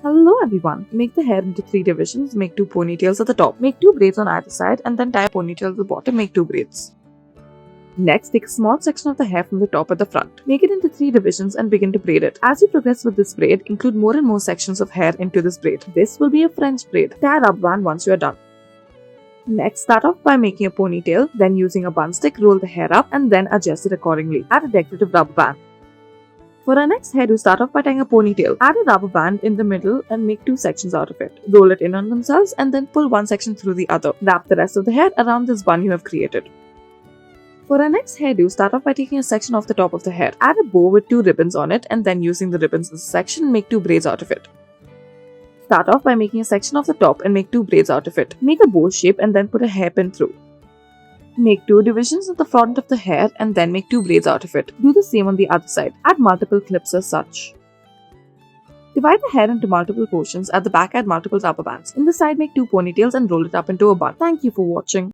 Hello everyone. Make the hair into 3 divisions. Make 2 ponytails at the top. Make 2 braids on either side and then tie a ponytail at the bottom. Make 2 braids. Next, take a small section of the hair from the top at the front. Make it into 3 divisions and begin to braid it. As you progress with this braid, include more and more sections of hair into this braid. This will be a French braid. Tie a rubber band once you are done. Next, start off by making a ponytail, then using a bun stick, roll the hair up and then adjust it accordingly. Add a decorative rubber band. For our next hairdo, start off by tying a ponytail. Add a rubber band in the middle and make 2 sections out of it. Roll it in on themselves and then pull one section through the other. Wrap the rest of the hair around this bun you have created. For our next hairdo, start off by taking a section off the top of the hair. Add a bow with 2 ribbons on it and then using the ribbons as a section, make 2 braids out of it. Start off by making a section off the top and make 2 braids out of it. Make a bow shape and then put a hairpin through. Make 2 divisions at the front of the hair and then make 2 braids out of it. Do the same on the other side. Add multiple clips as such. Divide the hair into multiple portions. At the back, add multiple rubber bands. In the side, make 2 ponytails and roll it up into a bun. Thank you for watching.